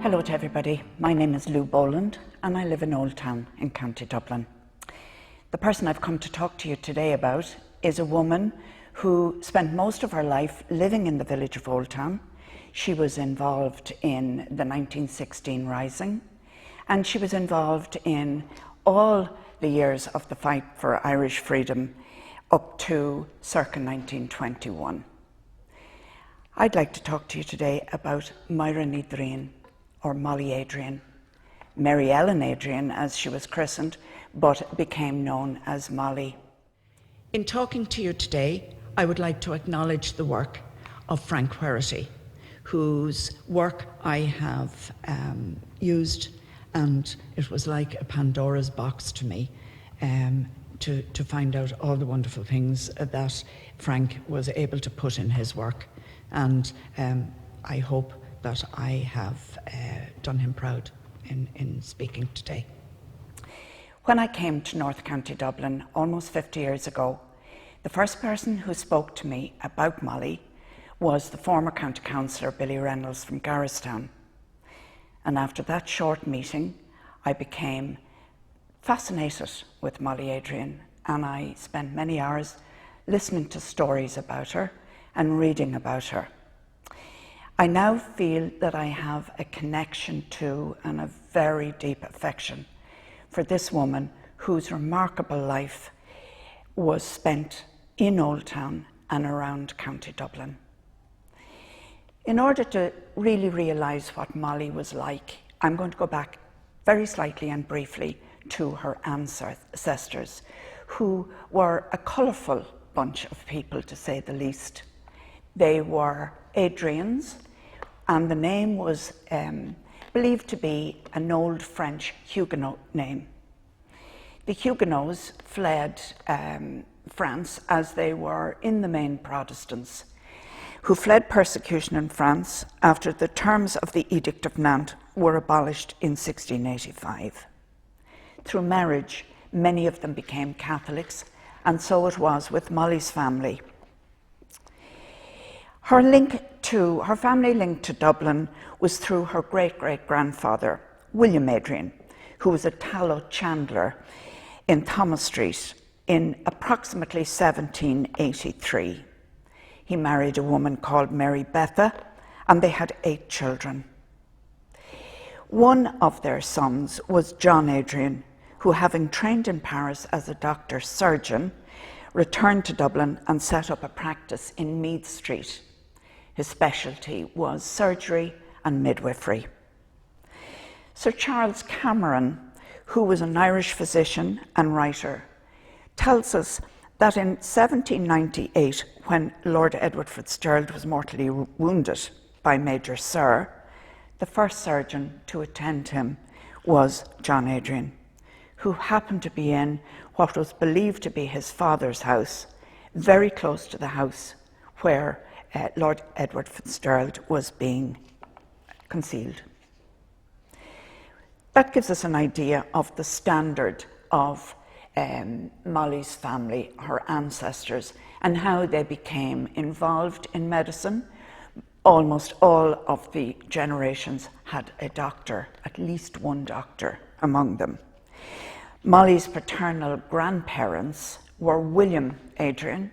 Hello to everybody. My name is Lou Boland and I live in Old Town in County Dublin. The person I've come to talk to you today about is a woman who spent most of her life living in the village of Old Town. She was involved in the 1916 Rising and she was involved in all the years of the fight for Irish freedom up to circa 1921. I'd like to talk to you today about Mary Ellen Adrien, or Molly Adrian, Mary Ellen Adrien as she was christened, but became known as Molly. In talking to you today, I would like to acknowledge the work of Frank Whearity, whose work I have used, and it was like a Pandora's box to me to find out all the wonderful things that Frank was able to put in his work. And I hope that I have done him proud in speaking today. When I came to North County Dublin almost 50 years ago, the first person who spoke to me about Molly was the former County Councillor Billy Reynolds from Garristown. And after that short meeting, I became fascinated with Molly Adrien, and I spent many hours listening to stories about her and reading about her. I now feel that I have a connection to and a very deep affection for this woman whose remarkable life was spent in Old Town and around County Dublin. In order to really realise what Molly was like, I'm going to go back very slightly and briefly to her ancestors, who were a colourful bunch of people, to say the least. They were Adrians, and the name was believed to be an old French Huguenot name. The Huguenots fled France as they were in the main Protestants, who fled persecution in France after the terms of the Edict of Nantes were abolished in 1685. Through marriage, many of them became Catholics, and so it was with Molly's family. Her family link to Dublin was through her great-great-grandfather, William Adrian, who was a tallow chandler in Thomas Street in approximately 1783. He married a woman called Mary Betha, and they had 8 children. One of their sons was John Adrian, who, having trained in Paris as a doctor-surgeon, returned to Dublin and set up a practice in Meath Street. His specialty was surgery and midwifery. Sir Charles Cameron, who was an Irish physician and writer, tells us that in 1798, when Lord Edward Fitzgerald was mortally wounded by Major Sir, the first surgeon to attend him was John Adrian, who happened to be in what was believed to be his father's house, very close to the house where Lord Edward Fitzgerald was being concealed. That gives us an idea of the standard of Molly's family, her ancestors, and how they became involved in medicine. Almost all of the generations had a doctor, at least one doctor among them. Molly's paternal grandparents were William Adrien,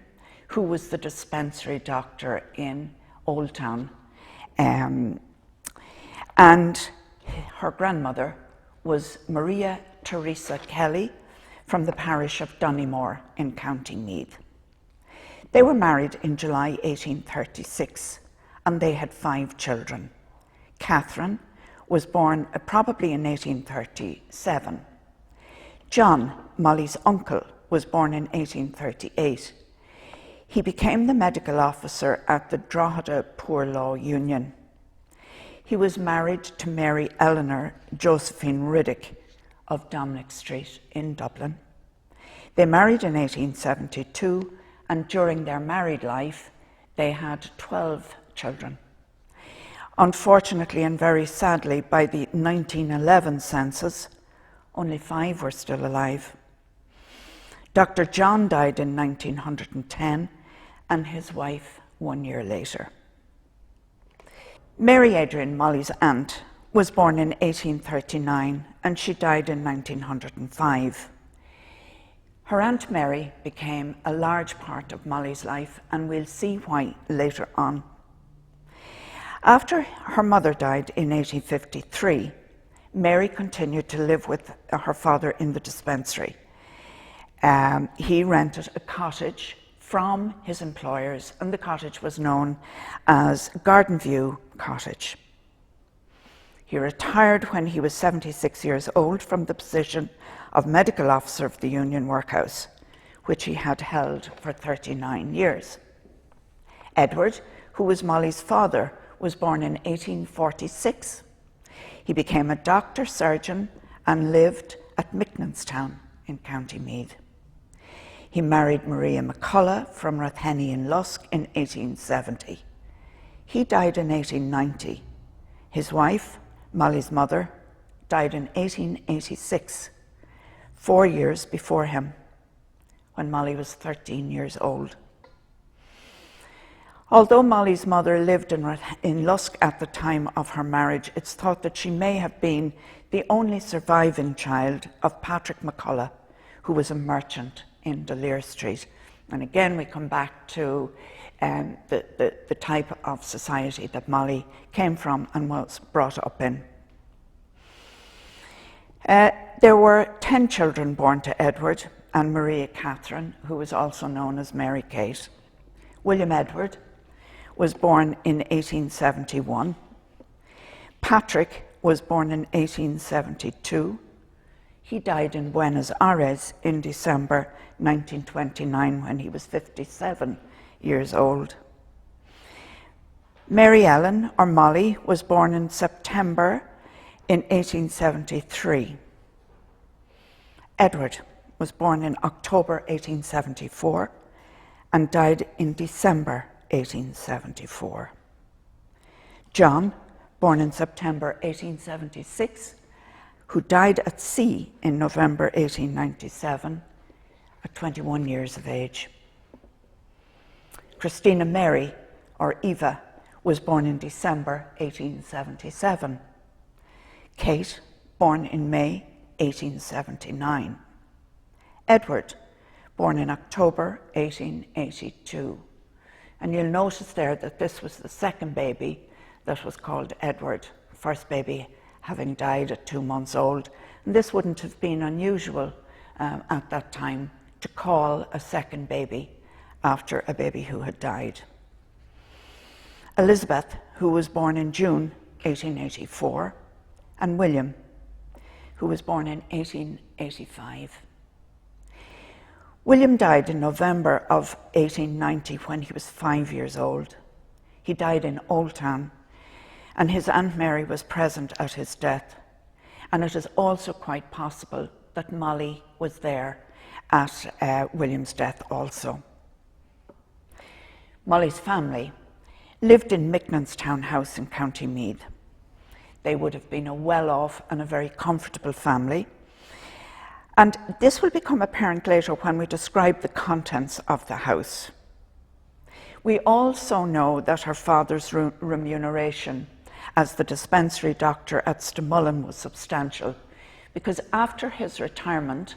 who was the dispensary doctor in Old Town, and her grandmother was Maria Teresa Kelly from the parish of Donnymore in County Meath. They were married in July 1836, and they had 5 children. Catherine was born probably in 1837. John, Molly's uncle, was born in 1838. He became the medical officer at the Drogheda Poor Law Union. He was married to Mary Eleanor Josephine Riddick of Dominic Street in Dublin. They married in 1872, and during their married life, they had 12 children. Unfortunately and very sadly, by the 1911 census, only 5 were still alive. Dr. John died in 1910, and his wife 1 year later. Mary Adrien, Molly's aunt, was born in 1839 and she died in 1905. Her Aunt Mary became a large part of Molly's life, and we'll see why later on. After her mother died in 1853, Mary continued to live with her father in the dispensary. He rented a cottage from his employers, and the cottage was known as Garden View Cottage. He retired when he was 76 years old from the position of medical officer of the Union Workhouse, which he had held for 39 years. Edward, who was Molly's father, was born in 1846. He became a doctor surgeon and lived at Micknanstown in County Meath. He married Maria McCullough from Rathhenny in Lusk in 1870. He died in 1890. His wife, Molly's mother, died in 1886, 4 years before him, when Molly was 13 years old. Although Molly's mother lived in Lusk at the time of her marriage, it's thought that she may have been the only surviving child of Patrick McCullough, who was a merchant in D'Lear Street. And again, we come back to the type of society that Molly came from and was brought up in. There were 10 children born to Edward and Maria Catherine, who was also known as Mary Kate. William Edward was born in 1871. Patrick was born in 1872. He died in Buenos Aires in December 1929 when he was 57 years old. Mary Ellen, or Molly, was born in September in 1873. Edward was born in October 1874 and died in December 1874. John, born in September 1876, who died at sea in November 1897 at 21 years of age. Christina Mary, or Eva, was born in December 1877. Kate, born in May 1879. Edward, born in October 1882. And you'll notice there that this was the second baby that was called Edward, first baby having died at 2 months old. And this wouldn't have been unusual at that time to call a second baby after a baby who had died. Elizabeth, who was born in June 1884, and William, who was born in 1885. William died in November of 1890 when he was 5 years old. He died in Old Town, and his Aunt Mary was present at his death. And it is also quite possible that Molly was there at William's death also. Molly's family lived in Micknanstown House in County Meath. They would have been a well-off and a very comfortable family. And this will become apparent later when we describe the contents of the house. We also know that her father's remuneration as the dispensary doctor at Stamullen was substantial, because after his retirement,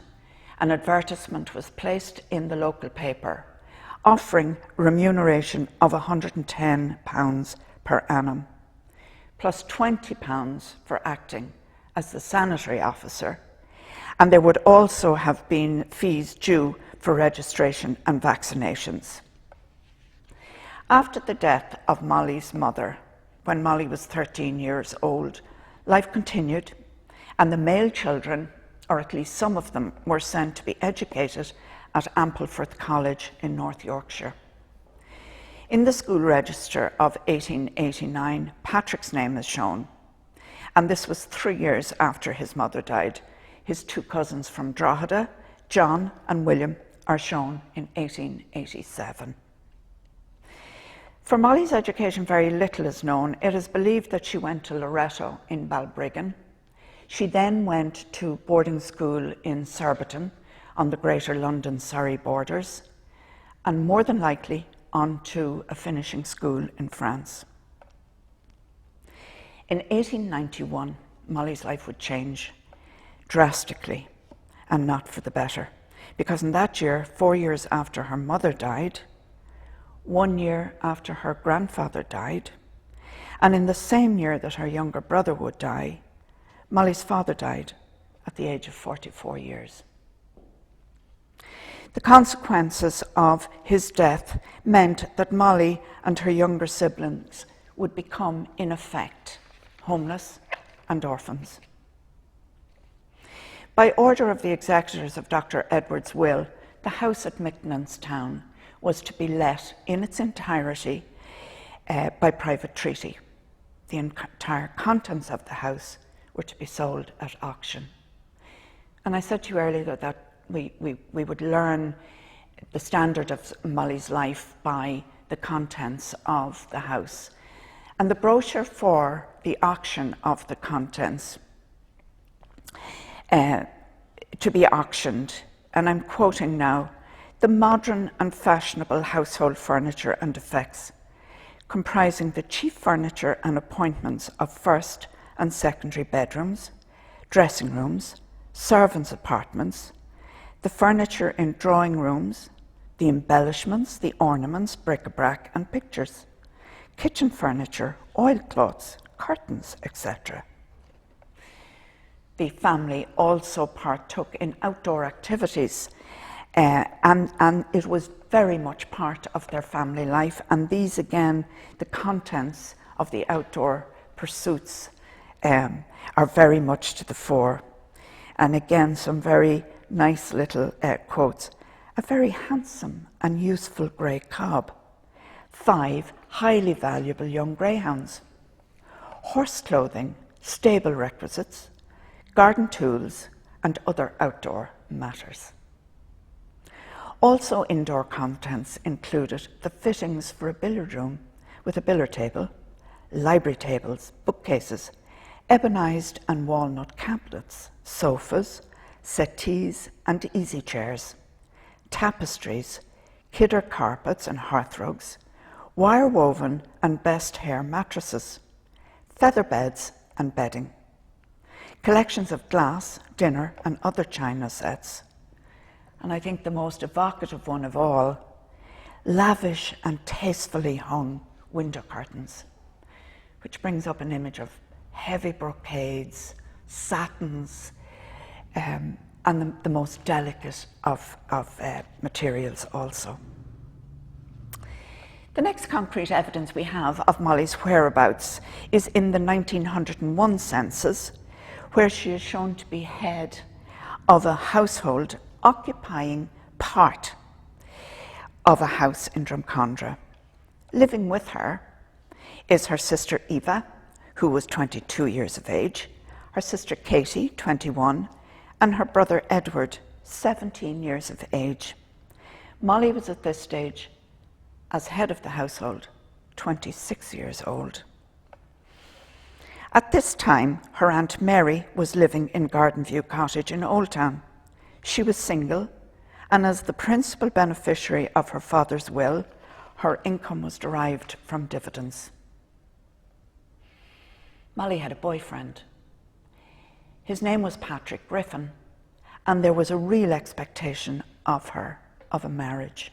an advertisement was placed in the local paper offering remuneration of £110 per annum, plus £20 for acting as the sanitary officer, and there would also have been fees due for registration and vaccinations. After the death of Molly's mother, when Molly was 13 years old, life continued, and the male children, or at least some of them, were sent to be educated at Ampleforth College in North Yorkshire. In the school register of 1889, Patrick's name is shown, and this was 3 years after his mother died. His two cousins from Drogheda, John and William, are shown in 1887. For Molly's education, very little is known. It is believed that she went to Loreto in Balbriggan. She then went to boarding school in Surbiton on the Greater London-Surrey borders, and more than likely on to a finishing school in France. In 1891, Molly's life would change drastically, and not for the better, because in that year, 4 years after her mother died, 1 year after her grandfather died, and in the same year that her younger brother would die, Molly's father died at the age of 44 years. The consequences of his death meant that Molly and her younger siblings would become, in effect, homeless and orphans. By order of the executors of Dr. Edwards' will, the house at Town was to be let in its entirety by private treaty. The entire contents of the house were to be sold at auction. And I said to you earlier that we would learn the standard of Molly's life by the contents of the house. And the brochure for the auction of the contents to be auctioned, and I'm quoting now, "The modern and fashionable household furniture and effects, comprising the chief furniture and appointments of first and secondary bedrooms, dressing rooms, servants' apartments, the furniture in drawing rooms, the embellishments, the ornaments, bric-a-brac and pictures, kitchen furniture, oilcloths, curtains, etc." The family also partook in outdoor activities, and it was very much part of their family life. And these, again, the contents of the outdoor pursuits are very much to the fore. And again, some very nice little quotes. "A very handsome and useful grey cob. 5 highly valuable young greyhounds. Horse clothing, stable requisites, garden tools, and other outdoor matters." Also indoor contents included the fittings for a billiard room with a billiard table, library tables, bookcases, ebonized and walnut cabinets, sofas, settees and easy chairs, tapestries, kidder carpets and hearthrugs, wire-woven and best hair mattresses, feather beds and bedding, collections of glass, dinner and other china sets, and I think the most evocative one of all, lavish and tastefully hung window curtains, which brings up an image of heavy brocades, satins, and the most delicate of materials also. The next concrete evidence we have of Molly's whereabouts is in the 1901 census, where she is shown to be head of a household occupying part of a house in Drumcondra. Living with her is her sister Eva, who was 22 years of age, her sister Katie, 21, and her brother Edward, 17 years of age. Molly was at this stage, as head of the household, 26 years old. At this time, her Aunt Mary was living in Gardenview Cottage in Old Town. She was single, and as the principal beneficiary of her father's will, her income was derived from dividends. Molly had a boyfriend. His name was Patrick Griffin, and there was a real expectation of her of a marriage.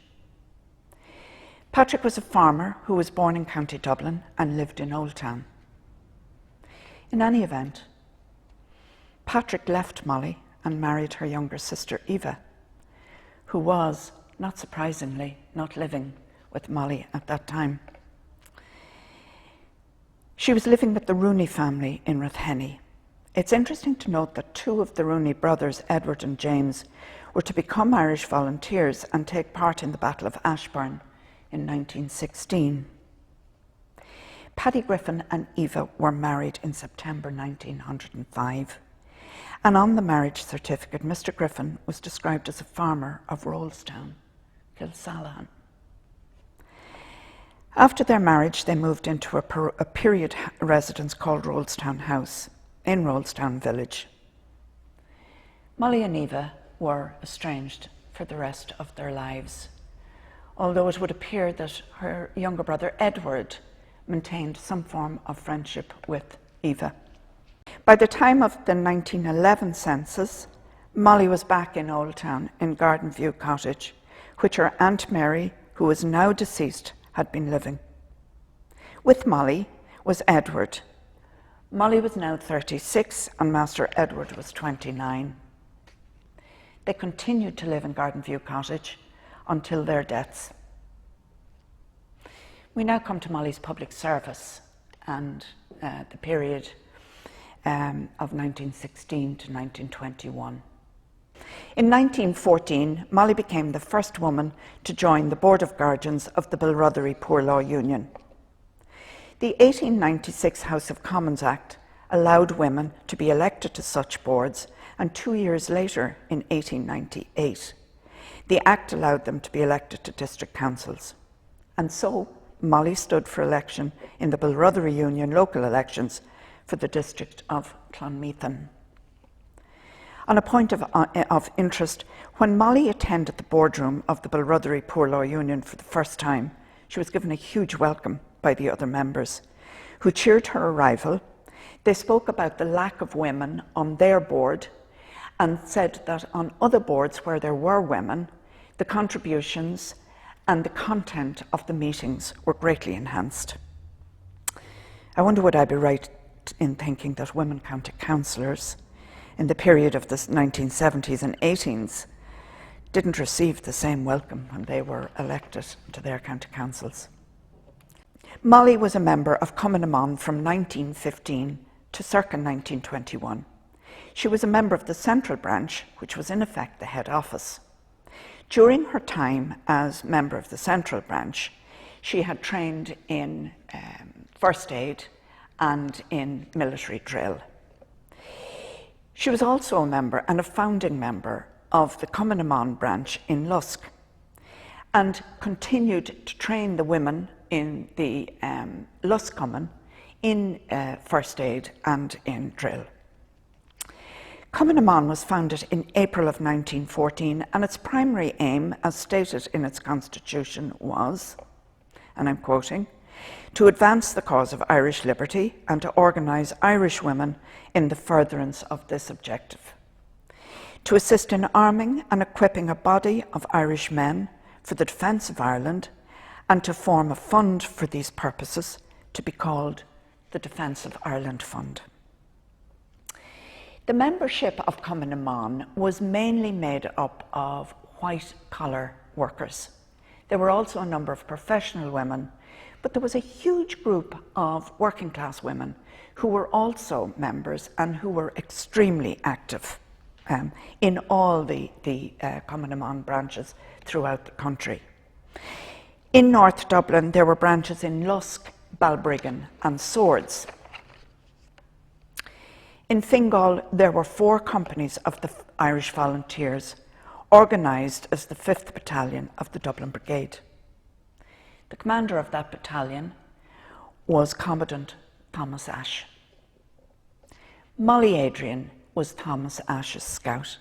Patrick was a farmer who was born in County Dublin and lived in Old Town. In any event, Patrick left Molly and married her younger sister Eva, who was, not surprisingly, not living with Molly at that time. She was living with the Rooney family in Rathhenny. It's interesting to note that 2 of the Rooney brothers, Edward and James, were to become Irish volunteers and take part in the Battle of Ashburn in 1916. Paddy Griffin and Eva were married in September 1905, and on the marriage certificate, Mr. Griffin was described as a farmer of Rollstown, Kilsallan. After their marriage, they moved into a period residence called Rollstown House in Rollstown Village. Molly and Eva were estranged for the rest of their lives, although it would appear that her younger brother Edward maintained some form of friendship with Eva. By the time of the 1911 census, Molly was back in Old Town in Garden View Cottage, which her Aunt Mary, who was now deceased, had been living. With Molly was Edward. Molly was now 36 and Master Edward was 29. They continued to live in Garden View Cottage until their deaths. We now come to Molly's public service and the period of 1916 to 1921. In 1914, Molly became the first woman to join the Board of Guardians of the Bilrotherry Poor Law Union. The 1896 House of Commons Act allowed women to be elected to such boards, and 2 years later, in 1898, the Act allowed them to be elected to district councils. And so, Molly stood for election in the Bilrotherry Union local elections for the district of Clonmeathan. On a point of interest, when Molly attended the boardroom of the Bilrotherry Poor Law Union for the first time, she was given a huge welcome by the other members, who cheered her arrival. They spoke about the lack of women on their board and said that on other boards where there were women, the contributions and the content of the meetings were greatly enhanced. I wonder would I be right in thinking that women county councillors in the period of the 1970s and 80s didn't receive the same welcome when they were elected to their county councils. Molly was a member of Cumann from 1915 to circa 1921. She was a member of the Central Branch, which was in effect the head office. During her time as member of the Central Branch, she had trained in first aid and in military drill. She was also a member and a founding member of the Cumann branch in Lusk and continued to train the women in the Lusk Cumann in first aid and in drill. Cumann was founded in April of 1914, and its primary aim, as stated in its constitution, was, and I'm quoting, to advance the cause of Irish liberty and to organise Irish women in the furtherance of this objective, to assist in arming and equipping a body of Irish men for the defence of Ireland, and to form a fund for these purposes to be called the Defence of Ireland Fund. The membership of Cumann was mainly made up of white-collar workers. There were also a number of professional women, but there was a huge group of working-class women who were also members and who were extremely active in all the Cumann branches throughout the country. In North Dublin, there were branches in Lusk, Balbriggan and Swords. In Fingal, there were 4 companies of the Irish Volunteers, organised as the 5th Battalion of the Dublin Brigade. The commander of that battalion was Commandant Thomas Ashe. Molly Adrien was Thomas Ashe's scout.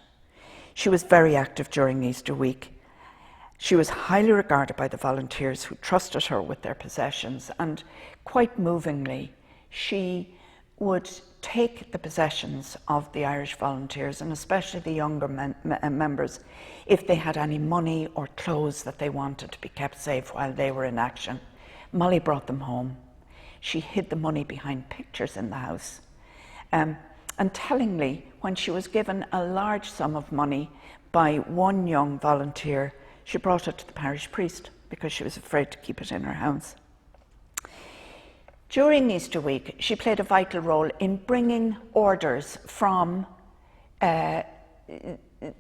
She was very active during Easter week. She was highly regarded by the volunteers who trusted her with their possessions, and quite movingly, she would take the possessions of the Irish volunteers, and especially the younger members, if they had any money or clothes that they wanted to be kept safe while they were in action. Molly brought them home. She hid the money behind pictures in the house. And tellingly, when she was given a large sum of money by one young volunteer, she brought it to the parish priest because she was afraid to keep it in her house. During Easter week, she played a vital role in bringing orders from the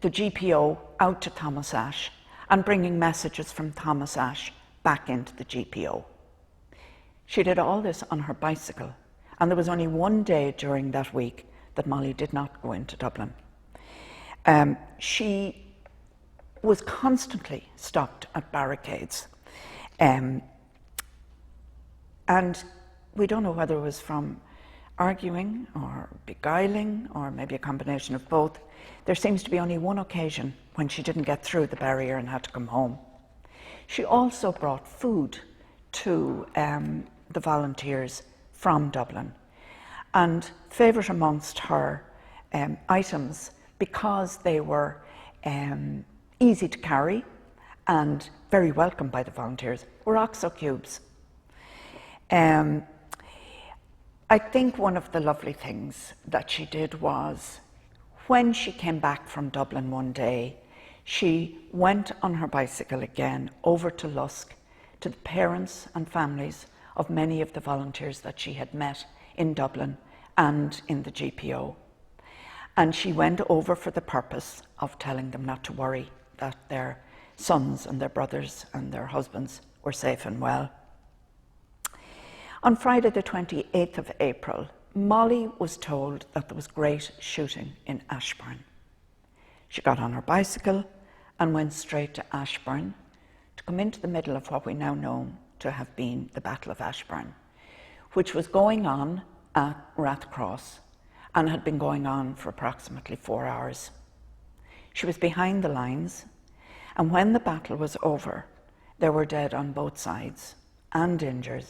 GPO out to Thomas Ashe and bringing messages from Thomas Ashe back into the GPO. She did all this on her bicycle, and there was only one day during that week that Molly did not go into Dublin. She was constantly stopped at barricades, and we don't know whether it was from arguing or beguiling or maybe a combination of both. There seems to be only one occasion when she didn't get through the barrier and had to come home. She also brought food to the volunteers from Dublin, and favourite amongst her items, because they were easy to carry and very welcome by the volunteers, were OXO cubes. I think one of the lovely things that she did was, when she came back from Dublin one day, she went on her bicycle again over to Lusk, to the parents and families of many of the volunteers that she had met in Dublin and in the GPO. And she went over for the purpose of telling them not to worry, that their sons and their brothers and their husbands were safe and well. On Friday the 28th of April, Molly was told that there was great shooting in Ashbourne. She got on her bicycle and went straight to Ashbourne to come into the middle of what we now know to have been the Battle of Ashbourne, which was going on at Rathcross and had been going on for approximately 4 hours. She was behind the lines, and when the battle was over, there were dead on both sides and injured.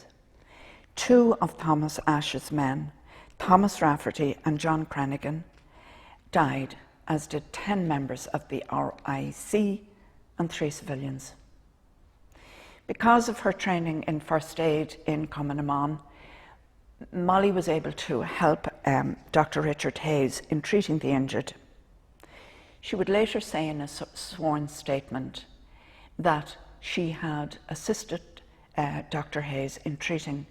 2 of Thomas Ashe's men, Thomas Rafferty and John Cranigan, died, as did 10 members of the RIC and 3 civilians. Because of her training in first aid in Cumann Molly was able to help Dr. Richard Hayes in treating the injured. She would later say in a sworn statement that she had assisted Dr. Hayes in treating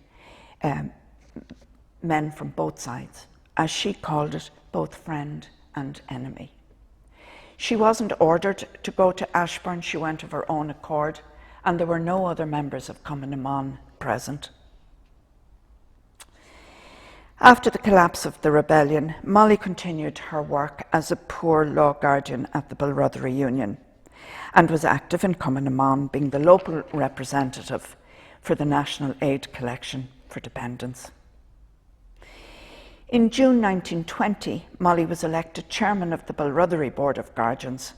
men from both sides, as she called it, both friend and enemy. She wasn't ordered to go to Ashbourne, she went of her own accord, and there were no other members of Cumann present. After the collapse of the rebellion, Molly continued her work as a poor law guardian at the Bilrotherry Union and was active in Cumann, being the local representative for the National Aid Collection for Dependents. In June 1920, Molly was elected chairman of the Bilrotherry Board of Guardians,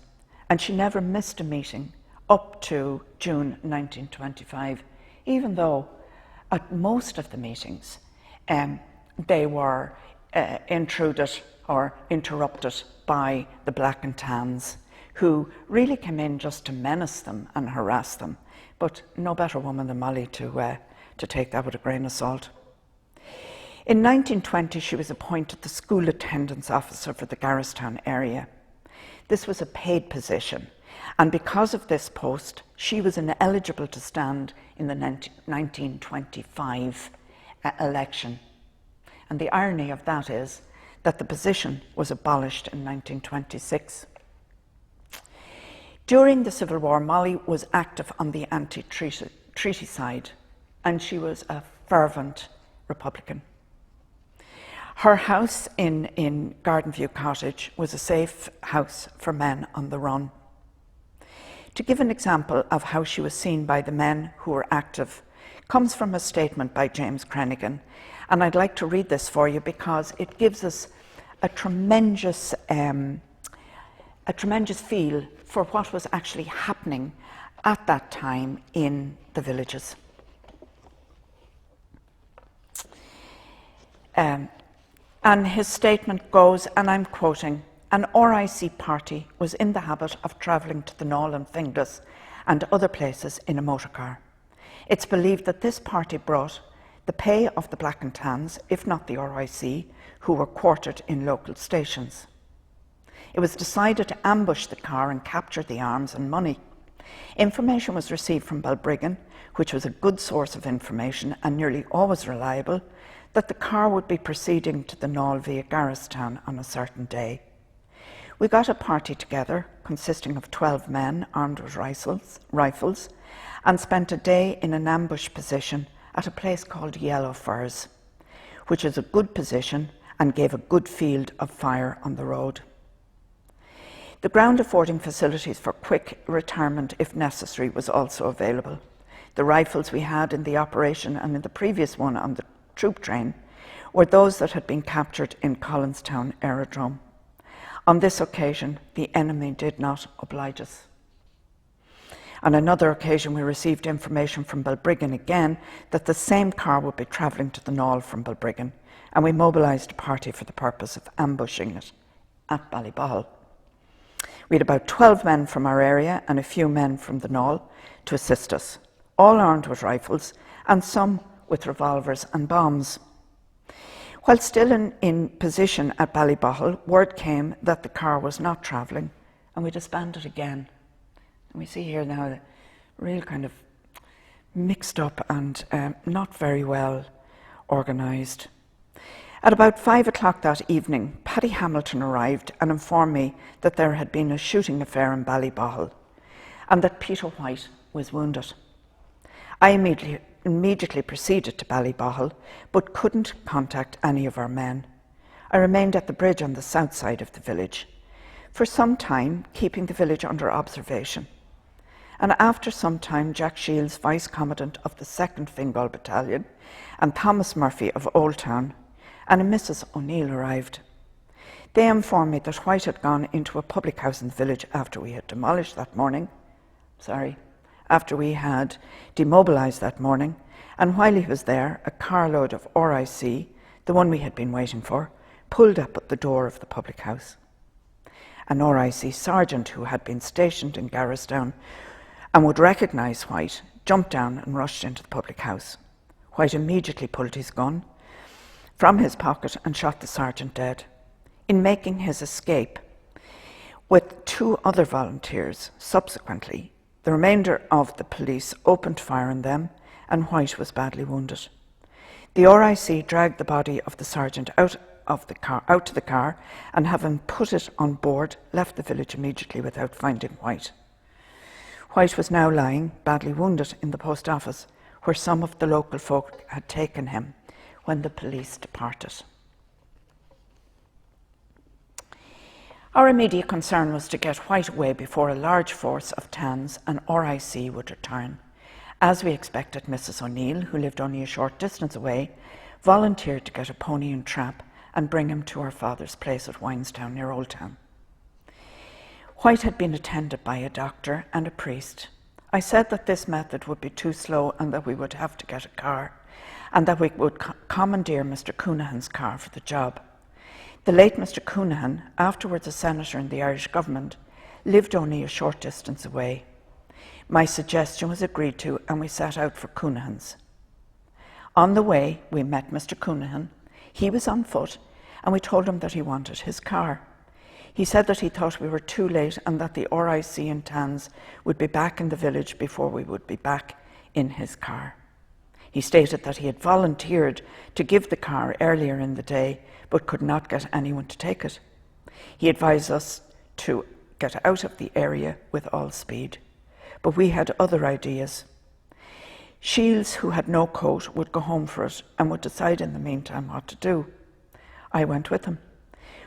and she never missed a meeting up to June 1925, even though at most of the meetings they were intruded or interrupted by the Black and Tans, who really came in just to menace them and harass them. But no better woman than Molly to take that with a grain of salt. In 1920, she was appointed the school attendance officer for the Garristown area. This was a paid position, and because of this post, she was ineligible to stand in the 1925 election. And the irony of that is that the position was abolished in 1926. During the Civil War, Molly was active on the anti-treaty side, and she was a fervent Republican. Her house in Gardenview Cottage was a safe house for men on the run. To give an example of how she was seen by the men who were active comes from a statement by James Cranigan, and I'd like to read this for you because it gives us a tremendous feel for what was actually happening at that time in the villages. And his statement goes, and I'm quoting, "An RIC party was in the habit of travelling to the Knoll and Finglas and other places in a motor car. It's believed that this party brought the pay of the Black and Tans, if not the RIC, who were quartered in local stations. It was decided to ambush the car and capture the arms and money. Information was received from Balbriggan, which was a good source of information and nearly always reliable, that the car would be proceeding to the Knoll via Garristown on a certain day. We got a party together consisting of 12 men armed with rifles and spent a day in an ambush position at a place called Yellow Firs, which is a good position and gave a good field of fire on the road. The ground affording facilities for quick retirement if necessary was also available. The rifles we had in the operation and in the previous one on the troop train were those that had been captured in Collinstown Aerodrome. On this occasion, the enemy did not oblige us. On another occasion, we received information from Balbriggan again that the same car would be travelling to the Knoll from Balbriggan, and we mobilised a party for the purpose of ambushing it at Ballybohol. We had about 12 men from our area and a few men from the Knoll to assist us, all armed with rifles and some with revolvers and bombs. While still in position at Ballybohol, word came that the car was not travelling, and we disbanded again. And we see here now the real kind of mixed up and not very well organised. At about 5 o'clock that evening, Paddy Hamilton arrived and informed me that there had been a shooting affair in Ballybohol and that Peter White was wounded. I immediately proceeded to Ballybohol, but couldn't contact any of our men. I remained at the bridge on the south side of the village, for some time keeping the village under observation. And after some time, Jack Shields, Vice Commandant of the 2nd Fingal Battalion, and Thomas Murphy of Old Town, and a Mrs. O'Neill arrived. They informed me that White had gone into a public house in the village after we had demobilised that morning, and while he was there, a carload of RIC, the one we had been waiting for, pulled up at the door of the public house. An RIC sergeant who had been stationed in Garristown and would recognise White jumped down and rushed into the public house. White immediately pulled his gun from his pocket and shot the sergeant dead. In making his escape with 2 other volunteers subsequently, the remainder of the police opened fire on them and White was badly wounded. The RIC dragged the body of the sergeant out to the car and, having put it on board, left the village immediately without finding White. White was now lying, badly wounded, in the post office, where some of the local folk had taken him when the police departed. Our immediate concern was to get White away before a large force of TANs and RIC would return. As we expected, Mrs. O'Neill, who lived only a short distance away, volunteered to get a pony and trap and bring him to our father's place at Winestown near Old Town. White had been attended by a doctor and a priest. I said that this method would be too slow and that we would have to get a car, and that we would commandeer Mr. Coonahan's car for the job. The late Mr. Coonahan, afterwards a senator in the Irish government, lived only a short distance away. My suggestion was agreed to and we set out for Coonahan's. On the way, we met Mr. Coonahan. He was on foot and we told him that he wanted his car. He said that he thought we were too late and that the RIC and TANs would be back in the village before we would be back in his car. He stated that he had volunteered to give the car earlier in the day but could not get anyone to take it. He advised us to get out of the area with all speed, but we had other ideas. Shields, who had no coat, would go home for it and would decide in the meantime what to do. I went with him.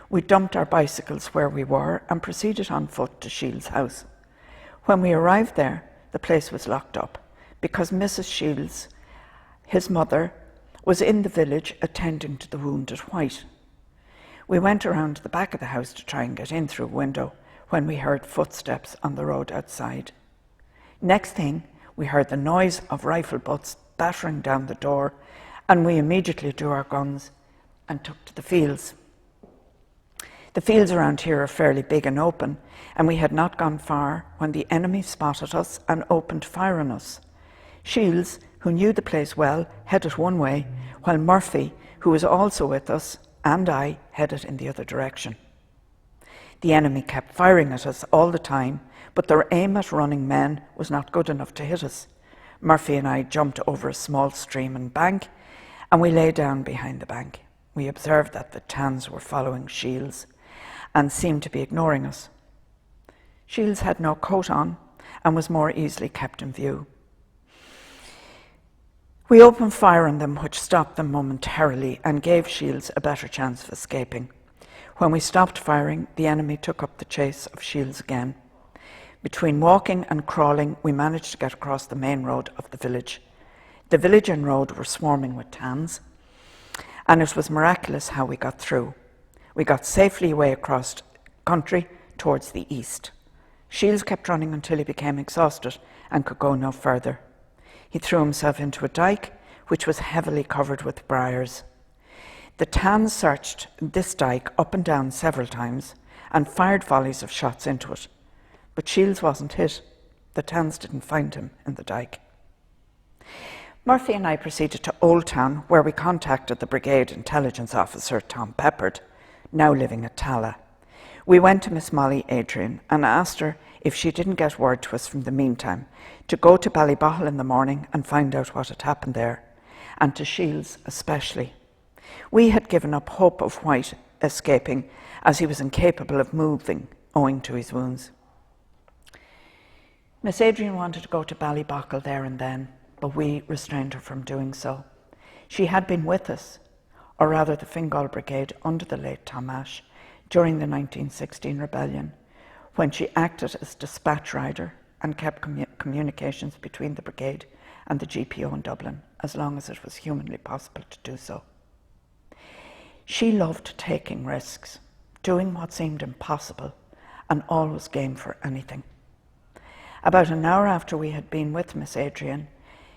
We dumped our bicycles where we were and proceeded on foot to Shields' house. When we arrived there, the place was locked up because Mrs. Shields, his mother, was in the village attending to the wounded White. We went around to the back of the house to try and get in through a window when we heard footsteps on the road outside. Next thing, we heard the noise of rifle butts battering down the door, and we immediately drew our guns and took to the fields. The fields around here are fairly big and open, and we had not gone far when the enemy spotted us and opened fire on us. Shields, who knew the place well, headed one way, while Murphy, who was also with us, and I headed in the other direction. The enemy kept firing at us all the time, but their aim at running men was not good enough to hit us. Murphy and I jumped over a small stream and bank, and we lay down behind the bank. We observed that the TANs were following Shields and seemed to be ignoring us. Shields had no coat on and was more easily kept in view. We opened fire on them, which stopped them momentarily and gave Shields a better chance of escaping. When we stopped firing, the enemy took up the chase of Shields again. Between walking and crawling, we managed to get across the main road of the village. The village and road were swarming with TANs, and it was miraculous how we got through. We got safely away across country towards the east. Shields kept running until he became exhausted and could go no further. He threw himself into a dyke, which was heavily covered with briars. The Tans searched this dyke up and down several times and fired volleys of shots into it. But Shields wasn't hit. The Tans didn't find him in the dyke. Murphy and I proceeded to Old Town, where we contacted the brigade intelligence officer, Tom Peppard, now living at Tala. We went to Miss Molly Adrien and asked her if she didn't get word to us from the meantime to go to Ballybough in the morning and find out what had happened there, and to Shields especially. We had given up hope of White escaping, as he was incapable of moving owing to his wounds. Miss Adrian wanted to go to Ballybough there and then, but we restrained her from doing so. She had been with us, or rather the Fingal Brigade under the late Tom Ash, during the 1916 rebellion, when she acted as dispatch rider and kept communications between the brigade and the GPO in Dublin as long as it was humanly possible to do so. She loved taking risks, doing what seemed impossible, and always game for anything. About an hour after we had been with Miss Adrian,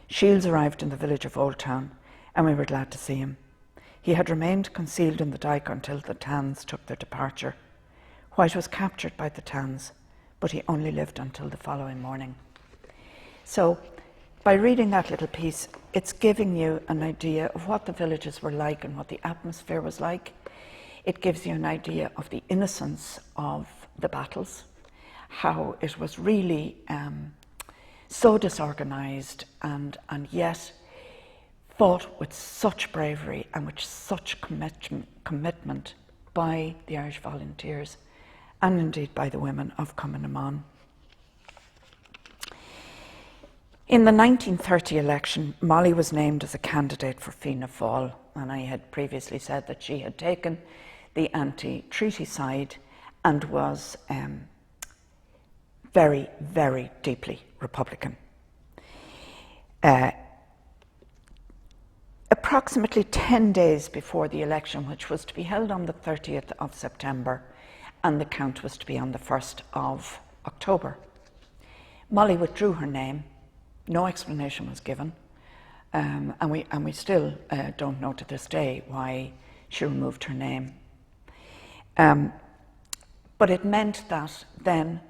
Shields arrived in the village of Old Town, and we were glad to see him. He had remained concealed in the dyke until the Tans took their departure. White was captured by the Tans, but he only lived until the following morning. So, by reading that little piece, it's giving you an idea of what the villages were like and what the atmosphere was like. It gives you an idea of the innocence of the battles, how it was really so disorganised and yet fought with such bravery and with such commitment by the Irish volunteers and indeed by the women of Cumann. In the 1930 election, Molly was named as a candidate for Fianna Fáil, and I had previously said that she had taken the anti-treaty side and was very, very deeply Republican. Approximately 10 days before the election, which was to be held on the 30th of September, and the count was to be on the 1st of October, Molly withdrew her name. No explanation was given, and we still don't know to this day why she removed her name. But it meant that then,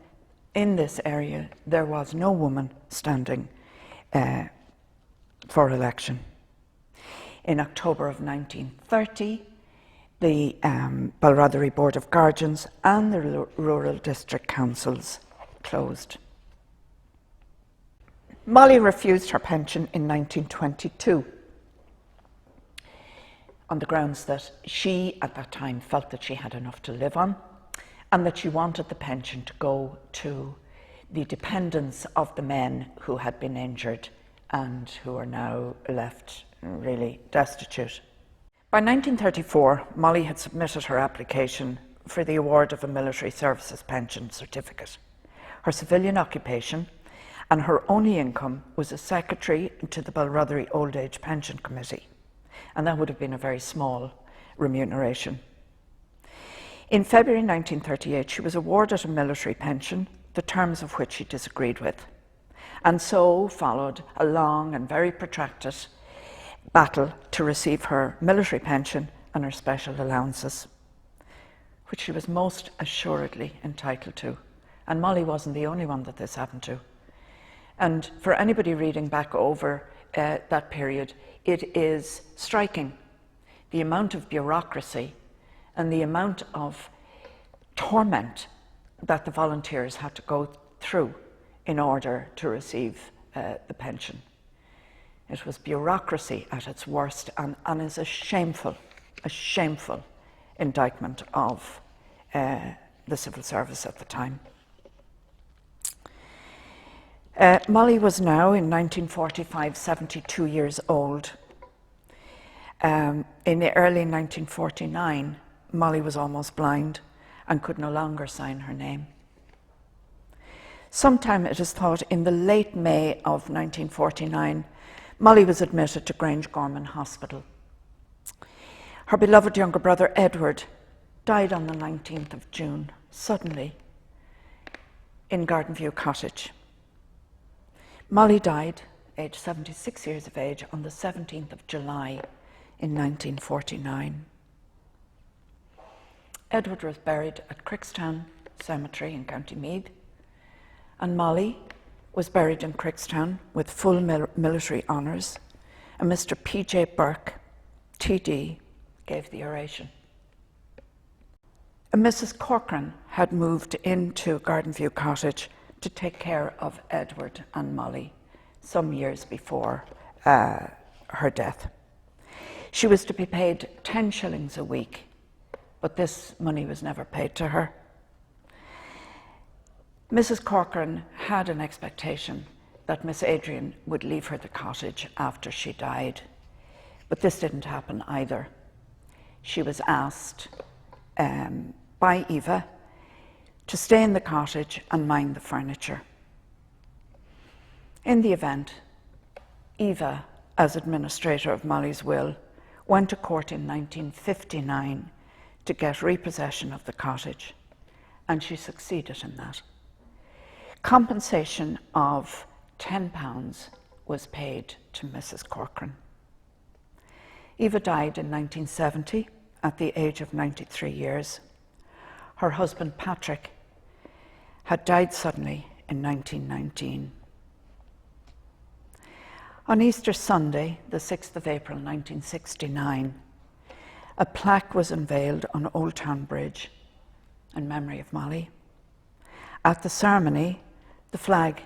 in this area, there was no woman standing for election. In October of 1930, the Balrotherry Board of Guardians and the rural district councils closed. Molly refused her pension in 1922 on the grounds that she, at that time, felt that she had enough to live on and that she wanted the pension to go to the dependents of the men who had been injured and who are now left really destitute. By 1934, Molly had submitted her application for the award of a military services pension certificate. Her civilian occupation and her only income was as secretary to the Balrotherry Old Age Pension Committee, and that would have been a very small remuneration. In February 1938, she was awarded a military pension, the terms of which she disagreed with, and so followed a long and very protracted battle to receive her military pension and her special allowances, which she was most assuredly entitled to. And Molly wasn't the only one that this happened to. And for anybody reading back over that period, it is striking the amount of bureaucracy and the amount of torment that the volunteers had to go through in order to receive the pension. It was bureaucracy at its worst and is a shameful indictment of the civil service at the time. Molly was now, in 1945, 72 years old. In the early 1949, Molly was almost blind and could no longer sign her name. Sometime, it is thought, in the late May of 1949, Molly was admitted to Grange Gorman Hospital. Her beloved younger brother, Edward, died on the 19th of June, suddenly, in Gardenview Cottage. Molly died, aged 76 years of age, on the 17th of July in 1949. Edward was buried at Crickstown Cemetery in County Meath, and Molly was buried in Crickstown with full military honours, and Mr. P.J. Burke, TD, gave the oration. And Mrs. Corcoran had moved into Gardenview Cottage to take care of Edward and Molly some years before her death. She was to be paid 10 shillings a week, but this money was never paid to her. Mrs. Corcoran had an expectation that Miss Adrian would leave her the cottage after she died, but this didn't happen either. She was asked by Eva to stay in the cottage and mind the furniture. In the event, Eva, as administrator of Molly's will, went to court in 1959 to get repossession of the cottage, and she succeeded in that. Compensation of £10 was paid to Mrs. Corcoran. Eva died in 1970 at the age of 93 years. Her husband Patrick had died suddenly in 1919. On Easter Sunday, the 6th of April 1969, a plaque was unveiled on Old Town Bridge in memory of Molly. At the ceremony, the flag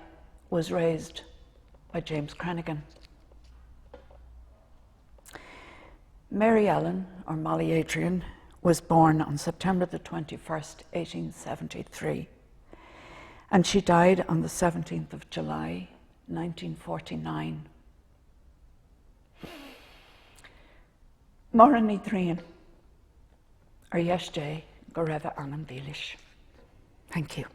was raised by James Cranigan. Mary Ellen, or Molly Adrien, was born on September the 21st, 1873, and she died on the 17th of July, 1949. Mary Adrien, ar yesterday go raibh anam dílis. Thank you.